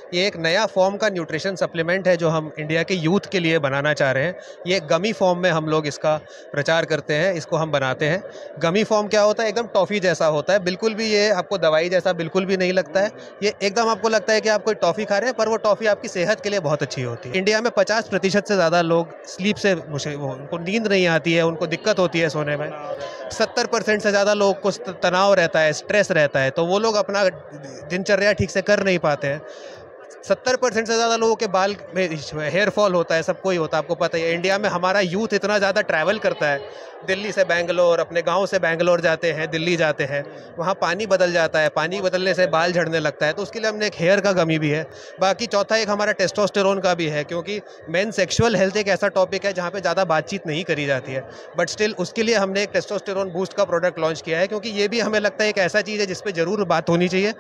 ये एक नया फॉर्म का न्यूट्रिशन सप्लीमेंट है जो हम इंडिया के यूथ के लिए बनाना चाह रहे हैं। ये गमी फॉर्म में हम लोग इसका प्रचार करते हैं, इसको हम बनाते हैं। गमी फॉर्म क्या होता है? एकदम टॉफ़ी जैसा होता है, बिल्कुल भी ये आपको दवाई जैसा बिल्कुल भी नहीं लगता है। ये एकदम आपको लगता है कि आप कोई टॉफ़ी खा रहे हैं, पर वो टॉफ़ी आपकी सेहत के लिए बहुत अच्छी होती है। इंडिया में 50% से ज़्यादा लोग स्लीप से उनको नींद नहीं आती है, उनको दिक्कत होती है सोने में। 70% से ज़्यादा लोग को तनाव रहता है, स्ट्रेस रहता है, तो वो लोग अपना दिनचर्या ठीक से कर नहीं पाते हैं। 70% से ज़्यादा लोगों के बाल में हेयर फॉल होता है, सबको ही होता है, आपको पता ही है। इंडिया में हमारा यूथ इतना ज़्यादा ट्रैवल करता है, दिल्ली से बैंगलोर, अपने गांव से बैंगलोर जाते हैं, दिल्ली जाते हैं, वहाँ पानी बदल जाता है, पानी बदलने से बाल झड़ने लगता है, तो उसके लिए हमने एक हेयर का गमी भी है। बाकी चौथा एक हमारा टेस्टोस्टेरोन का भी है, क्योंकि मेन सेक्सुअल हेल्थ एक ऐसा टॉपिक है जहाँ पे ज़्यादा बातचीत नहीं करी जाती है, बट स्टिल उसके लिए हमने एक टेस्टोस्टेरोन बूस्ट का प्रोडक्ट लॉन्च किया है, क्योंकि ये भी हमें लगता है एक ऐसा चीज़ है जिस पर ज़रूर बात होनी चाहिए।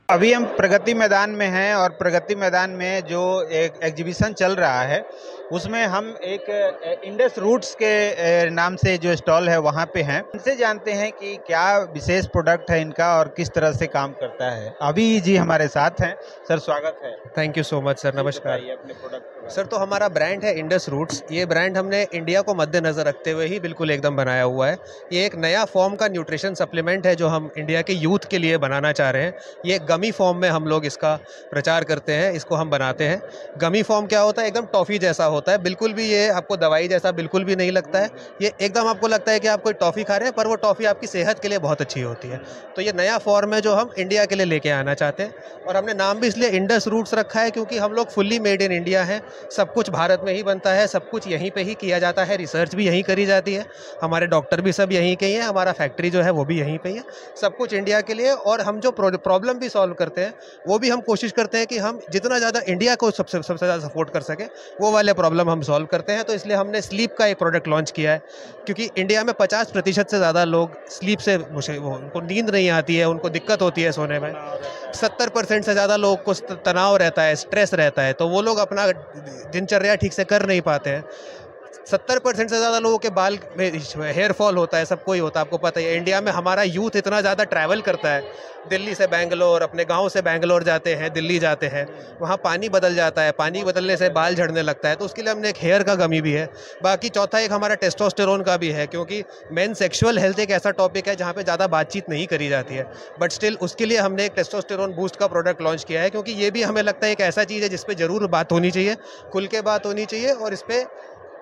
अभी हम प्रगति मैदान में हैं और प्रगति मैदान में जो एक एग्जीबिशन चल रहा है उसमें हम एक इंडस रूट्स के नाम से जो स्टॉल है वहाँ पे हैं। इनसे जानते हैं कि क्या विशेष प्रोडक्ट है इनका और किस तरह से काम करता है। अभी जी हमारे साथ हैं। सर स्वागत है। Thank you so much sir, नमस्कार। अपने प्रोडक्ट सर, तो हमारा ब्रांड है इंडस रूट्स। ये ब्रांड हमने इंडिया को मद्देनज़र रखते हुए ही बिल्कुल एकदम बनाया हुआ है। ये एक नया फॉर्म का न्यूट्रिशन सप्लीमेंट है जो हम इंडिया के यूथ के लिए बनाना चाह रहे हैं। ये गमी फॉर्म में हम लोग इसका प्रचार करते हैं, इसको हम बनाते हैं। गमी फॉर्म क्या होता है? एकदम टॉफ़ी जैसा होता है, बिल्कुल भी ये आपको दवाई जैसा बिल्कुल भी नहीं लगता है। ये एकदम आपको लगता है कि आप कोई टॉफ़ी खा रहे हैं, पर वो टॉफ़ी आपकी सेहत के लिए बहुत अच्छी होती है। तो ये नया फॉर्म है जो हम इंडिया के लिए लेके आना चाहते हैं, और हमने नाम भी इसलिए इंडस रूट्स रखा है क्योंकि हम लोग फुल्ली मेड इन इंडिया हैं। सब कुछ भारत में ही बनता है, सब कुछ यहीं पे ही किया जाता है, रिसर्च भी यहीं करी जाती है, हमारे डॉक्टर भी सब यहीं के ही हैं, हमारा फैक्ट्री जो है वो भी यहीं पे ही है, सब कुछ इंडिया के लिए। और हम जो प्रॉब्लम भी सॉल्व करते हैं वो भी हम कोशिश करते हैं कि हम जितना ज़्यादा इंडिया को सबसे ज़्यादा सपोर्ट कर सकें, वो वाले प्रॉब्लम हम सॉल्व करते हैं। तो इसलिए हमने स्लीप का एक प्रोडक्ट लॉन्च किया है, क्योंकि इंडिया में 50% से ज़्यादा लोग स्लीप से उनको नींद नहीं आती है, उनको दिक्कत होती है सोने में। 70% से ज़्यादा लोग को तनाव रहता है, स्ट्रेस रहता है, तो वो लोग अपना दिनचर्या ठीक से कर नहीं पाते हैं। 70% से ज़्यादा लोगों के बाल में हेयर फॉल होता है, सबको ही होता है, आपको पता ही है। इंडिया में हमारा यूथ इतना ज़्यादा ट्रैवल करता है, दिल्ली से बैंगलोर, अपने गांव से बैंगलोर जाते हैं, दिल्ली जाते हैं, वहाँ पानी बदल जाता है, पानी बदलने से बाल झड़ने लगता है, तो उसके लिए हमने एक हेयर का गमी भी है। बाकी चौथा एक हमारा टेस्टोस्टेरोन का भी है, क्योंकि मेन सेक्सुअल हेल्थ एक ऐसा टॉपिक है जहाँ पे ज़्यादा बातचीत नहीं करी जाती है, बट स्टिल उसके लिए हमने एक टेस्टोस्टेरोन बूस्ट का प्रोडक्ट लॉन्च किया है, क्योंकि ये भी हमें लगता है एक ऐसा चीज़ है जिस पर ज़रूर बात होनी चाहिए, खुल के बात होनी चाहिए, और इस पर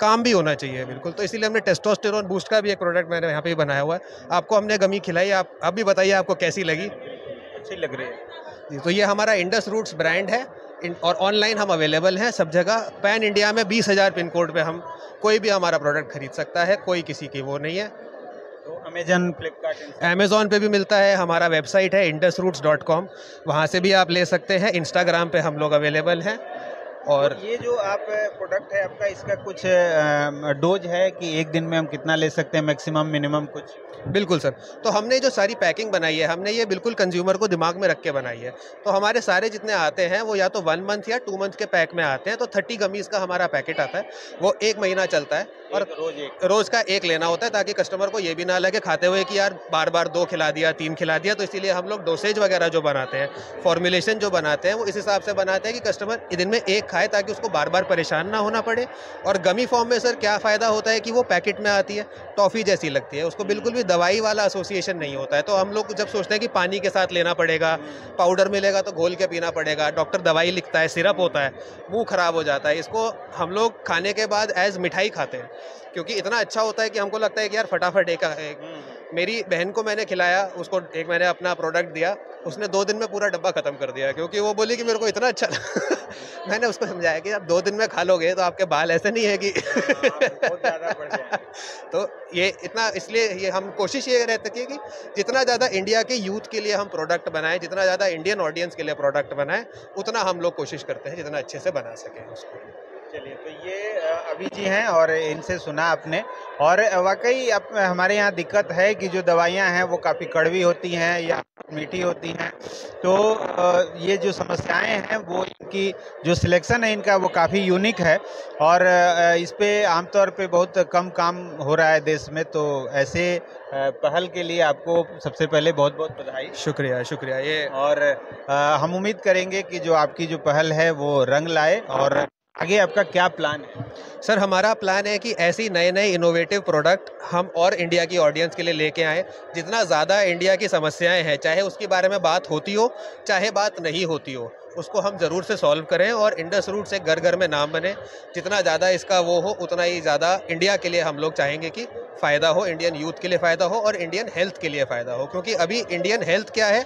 काम भी होना चाहिए बिल्कुल। तो इसीलिए हमने टेस्टोस्टेरोन बूस्ट का भी एक प्रोडक्ट मैंने यहाँ पे ही बनाया हुआ है। आपको हमने गमी खिलाई, आप भी बताइए आपको कैसी लगी। अच्छी लग रही है। तो ये हमारा इंडस रूट्स ब्रांड है, और ऑनलाइन हम अवेलेबल हैं सब जगह। पैन इंडिया में 20,000 पिन कोड पे हम कोई भी हमारा प्रोडक्ट खरीद सकता है, कोई किसी की वो नहीं है। तो अमेजन, फ्लिपकार्ट, अमेजोन पे भी मिलता है, हमारा वेबसाइट है indusroots.com, वहाँ से भी आप ले सकते हैं। इंस्टाग्राम पे हम लोग अवेलेबल हैं। और ये जो आप प्रोडक्ट है आपका, इसका कुछ डोज है कि एक दिन में हम कितना ले सकते हैं, मैक्सिमम मिनिमम कुछ? बिल्कुल सर, तो हमने जो सारी पैकिंग बनाई है, हमने ये बिल्कुल कंज्यूमर को दिमाग में रख के बनाई है। तो हमारे सारे जितने आते हैं वो या तो 1 मंथ या 2 मंथ के पैक में आते हैं। तो 30 गमीज़ का हमारा पैकेट आता है, वो 1 महीना चलता है, और रोज़ का एक लेना होता है, ताकि कस्टमर को ये भी ना लगे खाते हुए कि यार बार बार 2 खिला दिया, 3 खिला दिया। तो इसीलिए हम लोग डोसेज वगैरह जो बनाते हैं, फॉर्मुलेशन जो बनाते हैं, वो इस हिसाब से बनाते हैं कि कस्टमर दिन में 1 खाए, ताकि उसको बार बार परेशान ना होना पड़े। और गमी फॉर्म में सर क्या फ़ायदा होता है कि वो पैकेट में आती है, टॉफ़ी जैसी लगती है, उसको बिल्कुल भी दवाई वाला एसोसिएशन नहीं होता है। तो हम लोग जब सोचते हैं कि पानी के साथ लेना पड़ेगा, पाउडर मिलेगा तो घोल के पीना पड़ेगा, डॉक्टर दवाई लिखता है, सिरप होता है, मुंह खराब हो जाता है, इसको हम लोग खाने के बाद एज मिठाई खाते हैं, क्योंकि इतना अच्छा होता है कि हमको लगता है कि यार फटाफट मेरी बहन को मैंने खिलाया, उसको एक मैंने अपना प्रोडक्ट दिया, उसने 2 दिन में पूरा डब्बा ख़त्म कर दिया, क्योंकि वो बोली कि मेरे को इतना अच्छा मैंने उसको समझाया कि आप 2 दिन में खा लोगे तो आपके बाल ऐसे नहीं है कि बहुत ज़्यादा बढ़ जाएगा। तो ये इतना, इसलिए ये हम कोशिश ये रहती है कि जितना ज़्यादा इंडिया के यूथ के लिए हम प्रोडक्ट बनाएं, जितना ज़्यादा इंडियन ऑडियंस के लिए प्रोडक्ट बनाएं, उतना हम लोग कोशिश करते हैं जितना अच्छे से बना सकें उसको। चलिए, तो ये अभी जी हैं और इनसे सुना आपने। और वाकई अब हमारे यहाँ दिक्कत है कि जो दवाइयाँ हैं वो काफ़ी कड़वी होती हैं या मीठी होती हैं, तो ये जो समस्याएं हैं वो इनकी जो सिलेक्शन है इनका वो काफ़ी यूनिक है और इस पे आमतौर पे बहुत कम काम हो रहा है देश में। तो ऐसे पहल के लिए आपको सबसे पहले बहुत बहुत बधाई। शुक्रिया शुक्रिया। ये और हम उम्मीद करेंगे कि जो आपकी जो पहल है वो रंग लाए। और आगे आपका क्या प्लान है? सर, हमारा प्लान है कि ऐसी नए नए इनोवेटिव प्रोडक्ट हम और इंडिया की ऑडियंस के लिए लेके आएँ। जितना ज़्यादा इंडिया की समस्याएं हैं, चाहे उसके बारे में बात होती हो चाहे बात नहीं होती हो, उसको हम ज़रूर से सॉल्व करें और इंडस रूट्स एक घर घर में नाम बने। जितना ज़्यादा इसका वो हो उतना ही ज़्यादा इंडिया के लिए हम लोग चाहेंगे कि फ़ायदा हो, इंडियन यूथ के लिए फ़ायदा हो और इंडियन हेल्थ के लिए फ़ायदा हो। क्योंकि अभी इंडियन हेल्थ क्या है,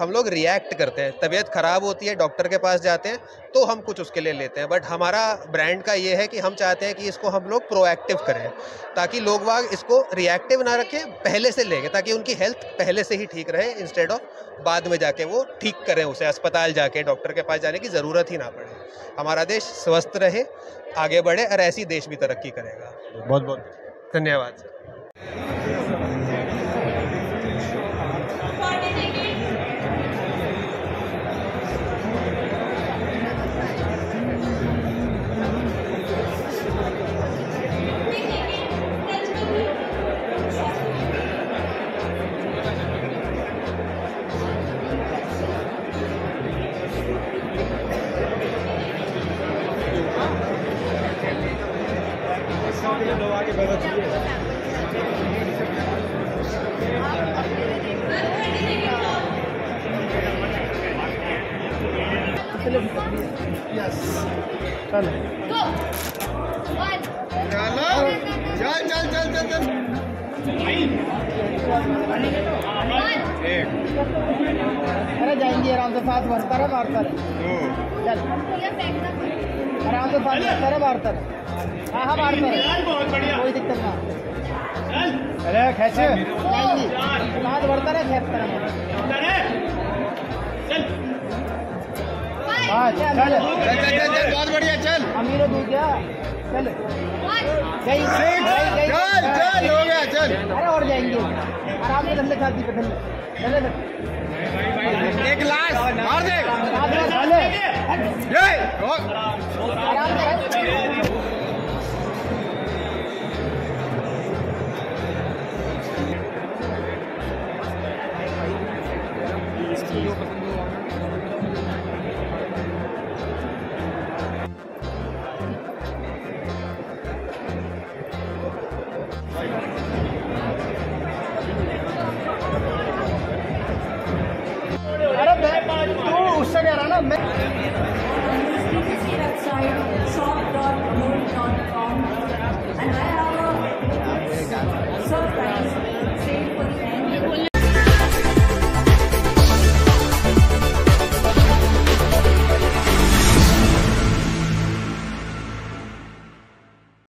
हम लोग रिएक्ट करते हैं, तबीयत ख़राब होती है डॉक्टर के पास जाते हैं तो हम कुछ उसके लिए लेते हैं। बट हमारा ब्रांड का ये है कि हम चाहते हैं कि इसको हम लोग प्रोएक्टिव करें, ताकि लोग वाग इसको रिएक्टिव ना रखें, पहले से लेंगे, ताकि उनकी हेल्थ पहले से ही ठीक रहे, इंस्टेड ऑफ बाद में जाके वो ठीक करें, उसे अस्पताल जाके डॉक्टर के पास जाने की ज़रूरत ही ना पड़े। हमारा देश स्वस्थ रहे, आगे बढ़े और ऐसी देश भी तरक्की करेगा। बहुत बहुत धन्यवाद। अरे जाएंगे आराम से, साथ भरता रहे मारता रहे। चल आराम से, साथ भरता रहे मारता रहे। हाँ हाँ मारता रहे, कोई दिक्कत ना। अरे कैसे जाएंगे, साथ भरता रहे, खेपता रहे। चल बहुत बढ़िया। चल अमीर दूध क्या, चल चल हो गया। चल अरे और जाएंगे आराम से, धंधे खाती पे धंधे एक लाख मार दे। आराम से। उससे कह रहा ना मैं shop.moon.com and I have a surprise sale for the